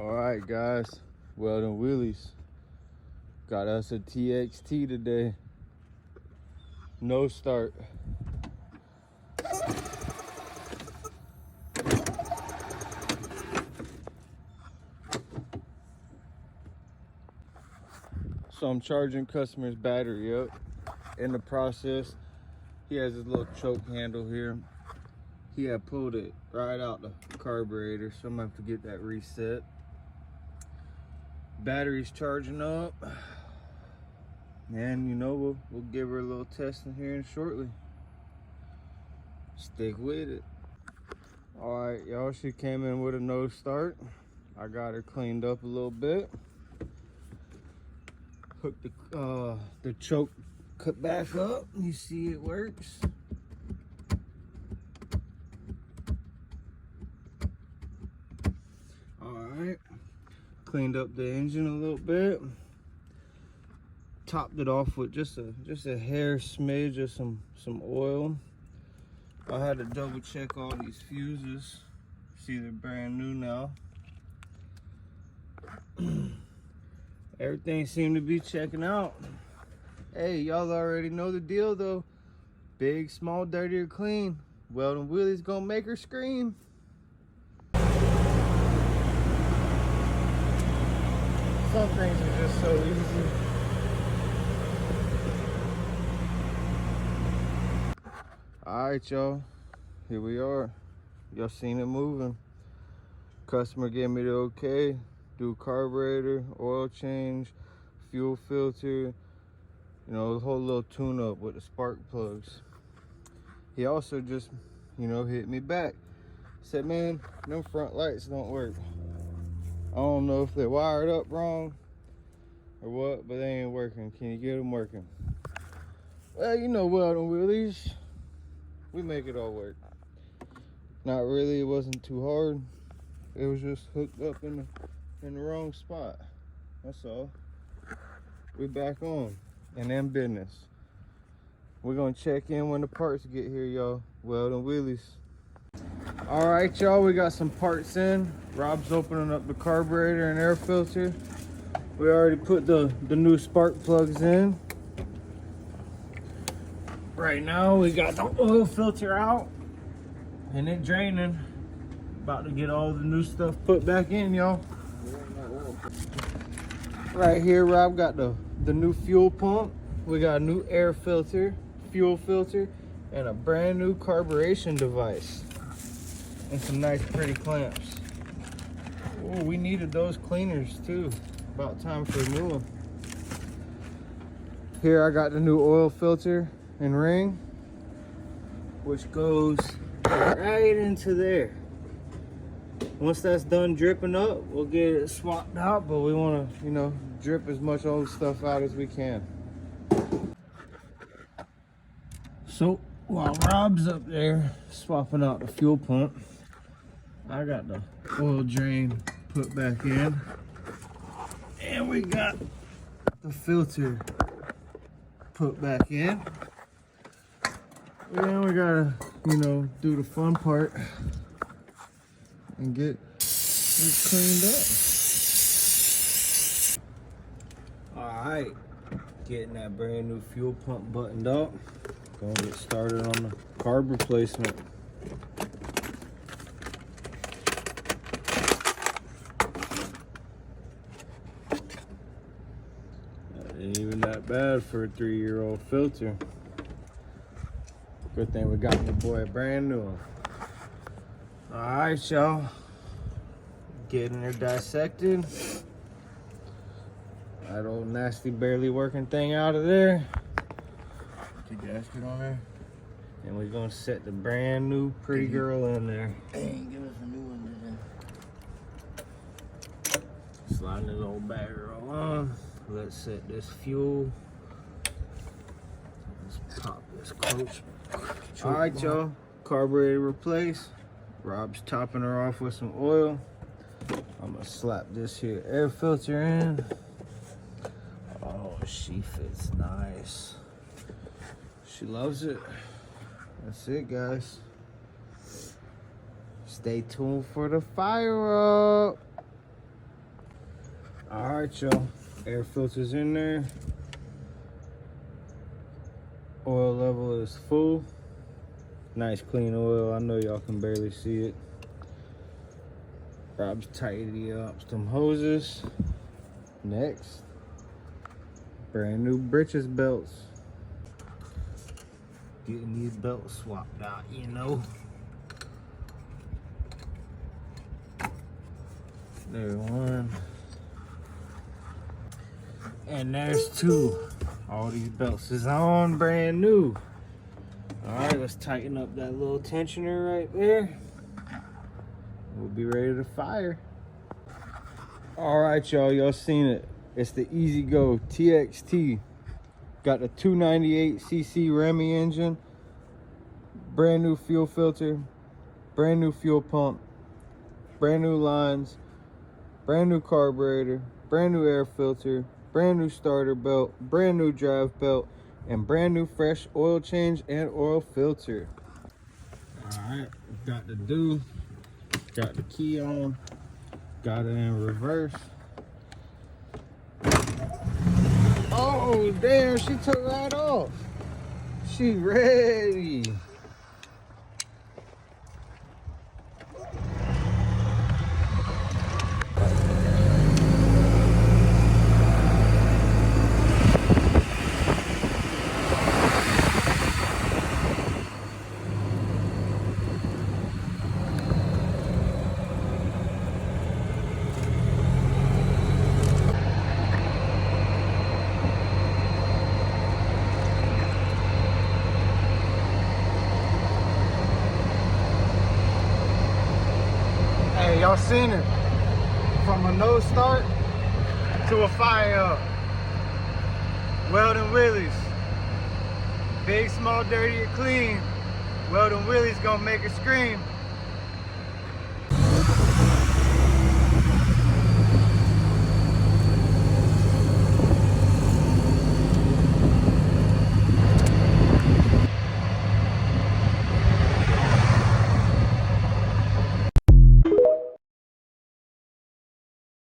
All right, guys, welding wheelies. Got us a TXT today. No start. So I'm charging customer's battery up. In the process, he has his little choke handle here. He had pulled it right out the carburetor, so I'm gonna have to get that reset. Battery's charging up. And you know, we'll give her a little testing here shortly. Stick with it. All right, y'all, she came in with a no start. I got her cleaned up a little bit. Hooked the choke cut back up. You see it works. All right, cleaned up the engine a little bit. Topped it off with just a hair smidge of some oil. I had to double check all these fuses. See, they're brand new now. Everything seemed to be checking out. Hey, y'all already know the deal though. Big, small, dirty, or clean. Welding wheelies gonna make her scream. Some things are just so easy. All right, y'all, here we are. Y'all seen it moving. Customer gave me the okay. Do carburetor, oil change, fuel filter, you know, the whole little tune up with the spark plugs. He also just, you know, hit me back. Said, man, them front lights don't work. I don't know if they're wired up wrong or what, but they ain't working. Can you get them working? Well, you know, welding wheelies, we make it all work. Not really, it wasn't too hard. It was just hooked up in the wrong spot. That's all. We back on and in business. We're gonna check in when the parts get here, y'all. Welding wheelies. All right, y'all, we got some parts in. Rob's opening up the carburetor and air filter. We already put the new spark plugs in. Right now we got the oil filter out and it draining. About to get all the new stuff put back in, y'all. Right here, Rob got the new fuel pump. We got a new air filter, fuel filter, and a brand new carburation device. And some nice pretty clamps. Oh, we needed those cleaners too. About time for a new one. Here I got the new oil filter and ring, which goes right into there. Once that's done dripping up, we'll get it swapped out, but we want to, you know, drip as much old stuff out as we can. So while Rob's up there swapping out the fuel pump, I got the oil drain put back in, and we got the filter put back in. And we gotta, you know, do the fun part and get it cleaned up. All right, getting that brand new fuel pump buttoned up. Gonna get started on the carb replacement. That ain't even that bad for a 3-year-old filter. Good thing we got my boy a brand new one. All right, y'all. Getting her dissected. That old nasty, barely working thing out of there. Put the gasket on there. And we're gonna set the brand new pretty girl in there. Hey, give us a new one today. Sliding this old bad girl on. Let's set this fuel. Let's pop this coach. All right, y'all. Carburetor replaced. Rob's topping her off with some oil. I'm gonna slap this here air filter in. Oh, she fits nice. She loves it. That's it, guys. Stay tuned for the fire up. Alright, y'all. Air filter's in there. Oil level is full. Nice clean oil. I know y'all can barely see it. Rob's tidy up some hoses. Next, brand new britches belts. Getting these belts swapped out, you know. There's one. And there's two. All these belts is on brand new. Alright, let's tighten up that little tensioner right there. We'll be ready to fire. Alright, y'all seen it. It's the Ezgo TXT. Got the 298cc Remy engine. Brand new fuel filter. Brand new fuel pump. Brand new lines. Brand new carburetor. Brand new air filter. Brand new starter belt. Brand new drive belt. And brand new fresh oil change and oil filter. Alright, got the do. Got the key on. Got it in reverse. Oh, damn, she took that off. She ready. Hey, y'all seen it? From a no start to a fire up. Welding Willys. Big, small, dirty, or clean. Welding Willys gonna make it scream.